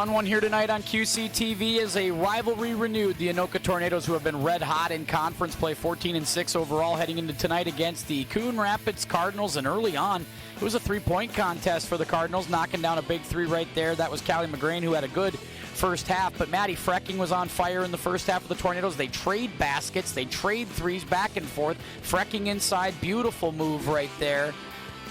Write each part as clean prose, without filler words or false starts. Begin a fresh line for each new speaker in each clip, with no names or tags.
Fun one here tonight on QCTV is a rivalry renewed. The Anoka Tornadoes, who have been red hot in conference play, 14-6 overall, heading into tonight against the Coon Rapids Cardinals. And early on, it was a three-point contest for the Cardinals, knocking down a big three right there. That was Callie McGrain, who had a good first half, but Maddie Frecking was on fire in the first half of the Tornadoes. They trade baskets, they trade threes back and forth. Frecking inside, beautiful move right there.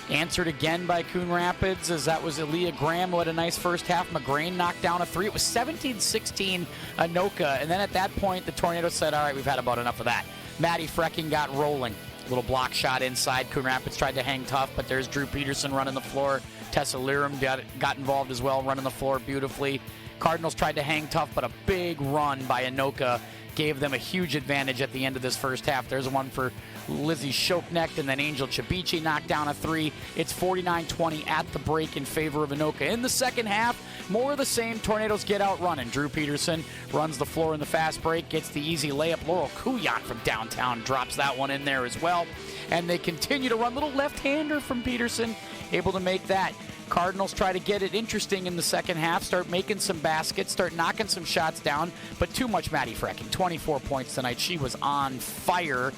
Answered again by Coon Rapids, as that was Aaliyah Graham, who had a nice first half. McGrain knocked down a three. It was 17-16 Anoka, and then at that point, the Tornadoes said, all right, we've had about enough of that. Maddie Frecking got rolling. Little block shot inside. Coon Rapids tried to hang tough, but there's Drew Peterson running the floor. Tessa Liram got involved as well, running the floor beautifully. Cardinals tried to hang tough, but a big run by Anoka gave them a huge advantage at the end of this first half. There's one for Lizzie Shoknecht, and then Angel Chabichi knocked down a three. It's 49-20 at the break in favor of Anoka. In the second half, more of the same. Tornadoes get out running. Drew Peterson runs the floor in the fast break, gets the easy layup. Laurel Kuyan from downtown drops that one in there as well. And they continue to run. Little left-hander from Peterson, able to make that. Cardinals try to get it interesting in the second half, start making some baskets, start knocking some shots down, but too much Maddie Frecking. 24 points tonight. She was on fire.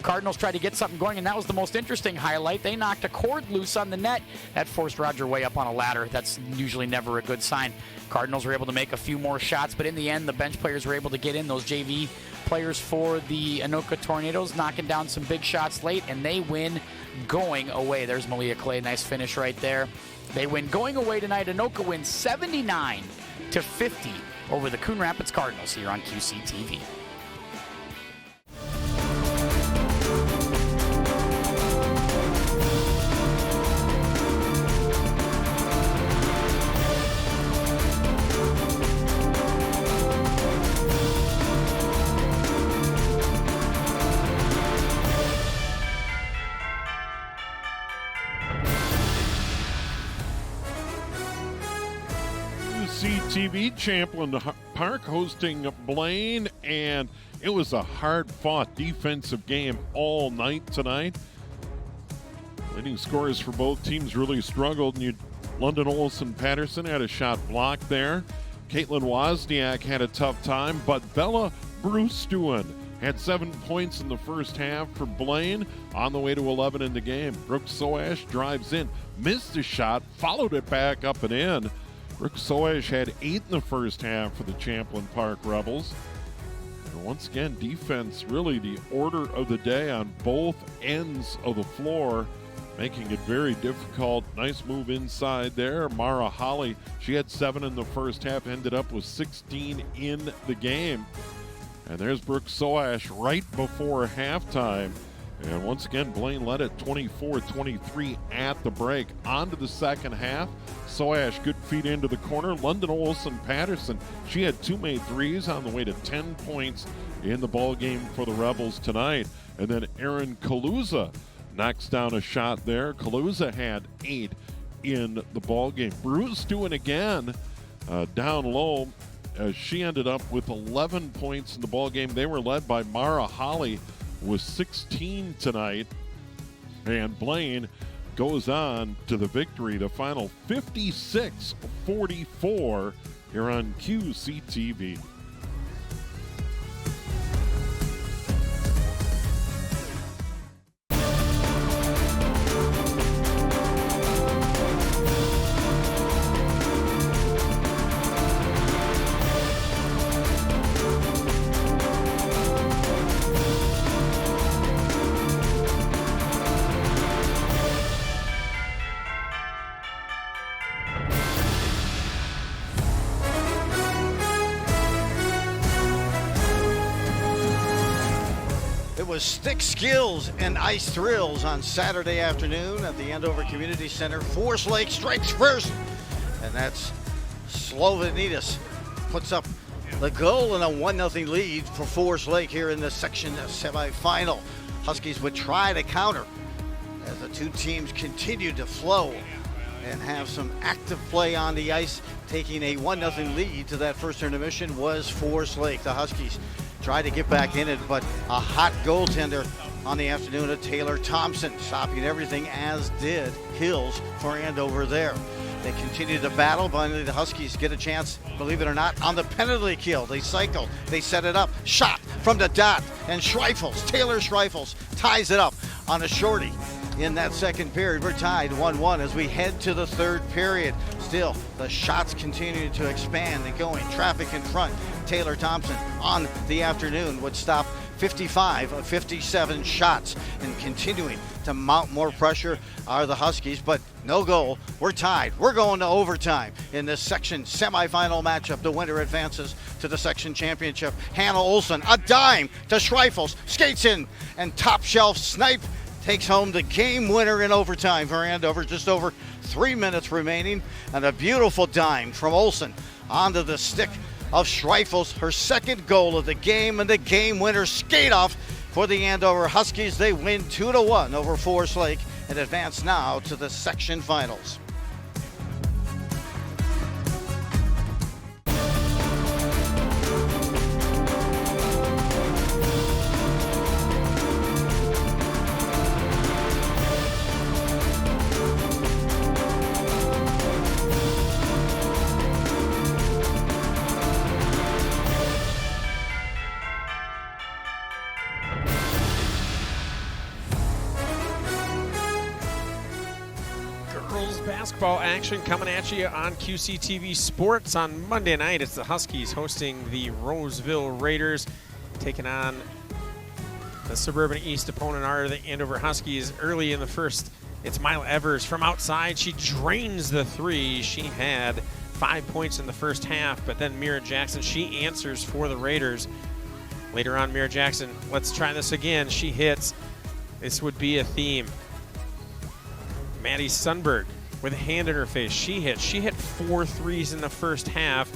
Cardinals tried to get something going, and that was the most interesting highlight. They knocked a cord loose on the net. That forced Roger way up on a ladder. That's usually never a good sign. Cardinals were able to make a few more shots, but in the end, the bench players were able to get in. Those JV players for the Anoka Tornadoes knocking down some big shots late, and they win going away. There's Malia Clay. Nice finish right there. They win going away tonight. Anoka wins 79-50 over the Coon Rapids Cardinals here on QCTV.
QCTV, Champlain Park hosting Blaine, and it was a hard-fought defensive game all night tonight. Leading scorers for both teams really struggled, and London Olson Patterson had a shot blocked there. Caitlin Wozniak had a tough time, but Bella Brewstuen had 7 points in the first half for Blaine, on the way to 11 in the game. Brooke Soash drives in, missed a shot, followed it back up and in. Brooke Soash had 8 in the first half for the Champlain Park Rebels. And once again, defense really the order of the day on both ends of the floor, making it very difficult. Nice move inside there. Mara Holly, she had 7 in the first half, ended up with 16 in the game. And there's Brooke Soash right before halftime. And once again, Blaine led it 24-23 at the break. On to the second half. Soash, good feed into the corner. London Olson Patterson, she had 2 made threes, on the way to 10 points in the ball game for the Rebels tonight. And then Erin Kaluza knocks down a shot there. Kaluza had 8 in the ball game. Bruce doing again down low. She ended up with 11 points in the ball game. They were led by Mara Holly with 16 tonight, and Blaine goes on to the victory, the final 56-44 here on QCTV.
It was Stick Skills and Ice Thrills on Saturday afternoon at the Andover Community Center. Forest Lake strikes first, and that's Slovenitas puts up the goal and a 1-0 lead for Forest Lake here in the section semifinal. Huskies would try to counter as the two teams continue to flow and have some active play on the ice. Taking a 1-0 lead to that first intermission was Forest Lake. The Huskies tried to get back in it, but a hot goaltender on the afternoon of Taylor Thompson, stopping everything, as did Hills for Andover there. They continue to battle. Finally, the Huskies get a chance, believe it or not, on the penalty kill. They cycle. They set it up. Shot from the dot. And Schreifels, Taylor Schreifels, ties it up on a shorty. In that second period, we're tied 1-1 as we head to the third period. Still, the shots continue to expand and going. Traffic in front. Taylor Thompson on the afternoon would stop 55 of 57 shots, and continuing to mount more pressure are the Huskies, but no goal. We're tied. We're going to overtime in this section semifinal matchup. The winner advances to the section championship. Hannah Olsen, a dime to Schreifels, skates in, and top shelf snipe takes home the game winner in overtime for Andover. Just over 3 minutes remaining, and a beautiful dime from Olsen onto the stick of Schreifels, her second goal of the game, and the game winner skate off for the Andover Huskies. They win 2-1 over Forest Lake and advance now to the section finals.
Basketball action coming at you on QCTV Sports on Monday night. It's the Huskies hosting the Roseville Raiders, taking on the Suburban East opponent are the Andover Huskies. Early in the first, it's Mila Evers from outside. She drains the three. She had 5 points in the first half, but then Mira Jackson, she answers for the Raiders. Later on, Mira Jackson, let's try this again. She hits. This would be a theme. Maddie Sundberg with a hand in her face. She hit 4 threes in the first half.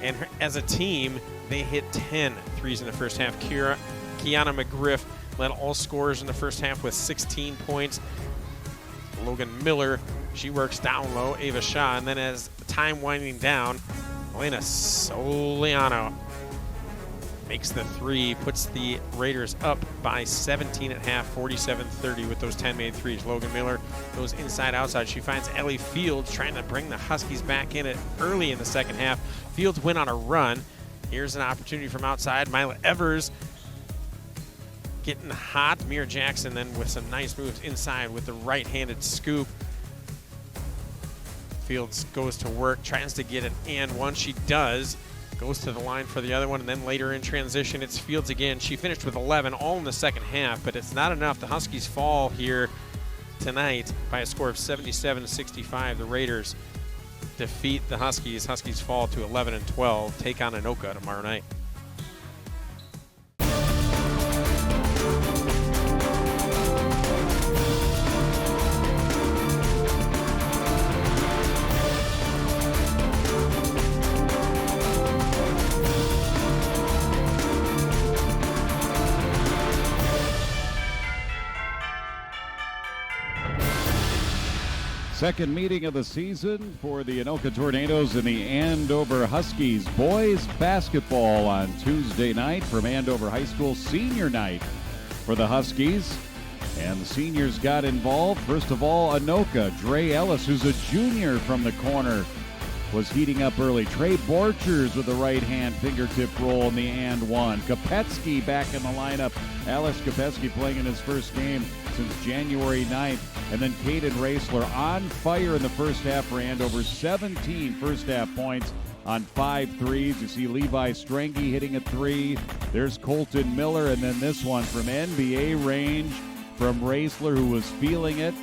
And as a team, they hit 10 threes in the first half. Kiana McGriff led all scorers in the first half with 16 points. Logan Miller, she works down low. Ava Shaw. And then as time winding down, Elena Soliano makes the three, puts the Raiders up by 17 at half, 47-30 with those 10 made threes. Logan Miller goes inside-outside. She finds Ellie Fields trying to bring the Huskies back in it early in the second half. Fields went on a run. Here's an opportunity from outside. Mila Evers getting hot. Mira Jackson then with some nice moves inside with the right-handed scoop. Fields goes to work, tries to get an and one. She does. Goes to the line for the other one, and then later in transition, it's Fields again. She finished with 11 all in the second half, but it's not enough. The Huskies fall here tonight by a score of 77-65. The Raiders defeat the Huskies. Huskies fall to 11-12, take on Anoka tomorrow night.
Second meeting of the season for the Anoka Tornadoes and the Andover Huskies. Boys basketball on Tuesday night from Andover High School. Senior night for the Huskies. And the seniors got involved. First of all, Anoka. Dre Ellis, who's a junior from the corner, was heating up early. Trey Borchers with a right-hand fingertip roll in the and one. Kopetsky back in the lineup. Alex Kopetsky playing in his first game since January 9th. And then Caden Raisler on fire in the first half for Andover. 17 first half points on 5 threes. You see Levi Strange hitting a three. There's Colton Miller. And then this one from NBA range from Raisler, who was feeling it.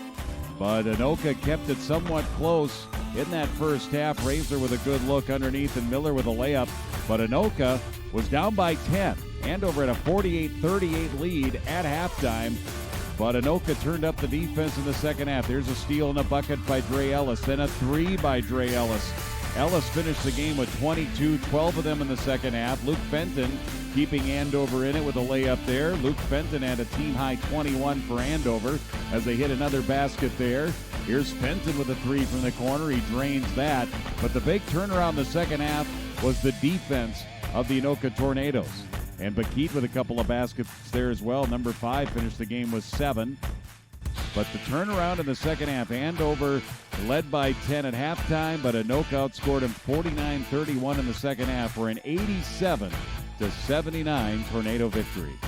But Anoka kept it somewhat close in that first half. Raisler with a good look underneath and Miller with a layup. But Anoka was down by 10. Andover had a 48-38 lead at halftime. But Anoka turned up the defense in the second half. There's a steal and a bucket by Dre Ellis. Then a three by Dre Ellis. Ellis finished the game with 22, 12 of them in the second half. Luke Fenton keeping Andover in it with a layup there. Luke Fenton had a team-high 21 for Andover as they hit another basket there. Here's Fenton with a three from the corner. He drains that. But the big turnaround in the second half was the defense of the Anoka Tornadoes. And Bakit with a couple of baskets there as well. Number 5 finished the game with 7. But the turnaround in the second half, Andover led by 10 at halftime, but Anoka outscored them 49-31 in the second half for an 87-79 Tornado victory.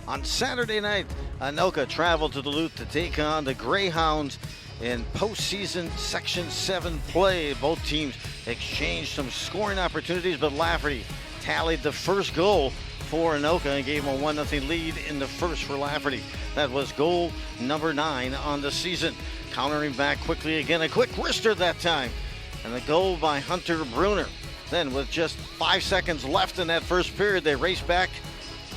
On Saturday night, Anoka traveled to Duluth to take on the Greyhounds in postseason Section 7 play. Both teams exchanged some scoring opportunities, but Lafferty tallied the first goal for Anoka and gave them a 1-0 lead in the first for Lafferty. That was goal number 9 on the season. Countering back quickly again, a quick wrister that time, and the goal by Hunter Bruner. Then with just 5 seconds left in that first period, they race back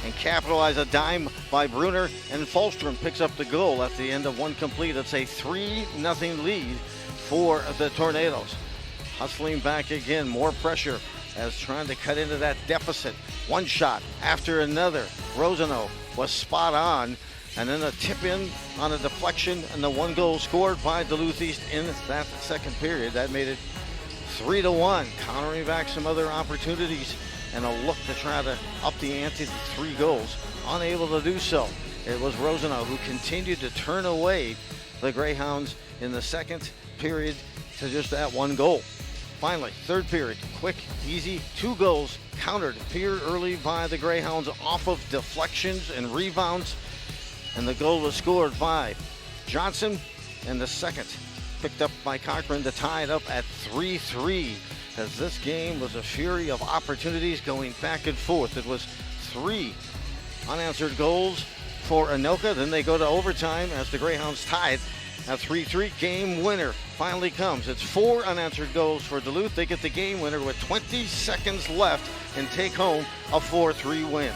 and capitalize. A dime by Bruner, and Fulstrom picks up the goal at the end of one complete. It's a 3-0 lead for the Tornadoes. Hustling back again, more pressure as trying to cut into that deficit. One shot after another. Rosano was spot on, and then a tip in on a deflection, and the one goal scored by Duluth East in that second period. That made it 3-1. Countering back some other opportunities and a look to try to up the ante to 3 goals. Unable to do so. It was Rosano who continued to turn away the Greyhounds in the second period to just that 1 goal. Finally, third period, quick, easy, 2 goals countered here early by the Greyhounds off of deflections and rebounds. And the goal was scored by Johnson, and the second picked up by Cochran to tie it up at 3-3. As this game was a fury of opportunities going back and forth. It was 3 unanswered goals for Anoka. Then they go to overtime as the Greyhounds tied at 3-3. Game winner finally comes. It's 4 unanswered goals for Duluth. They get the game winner with 20 seconds left and take home a 4-3 win.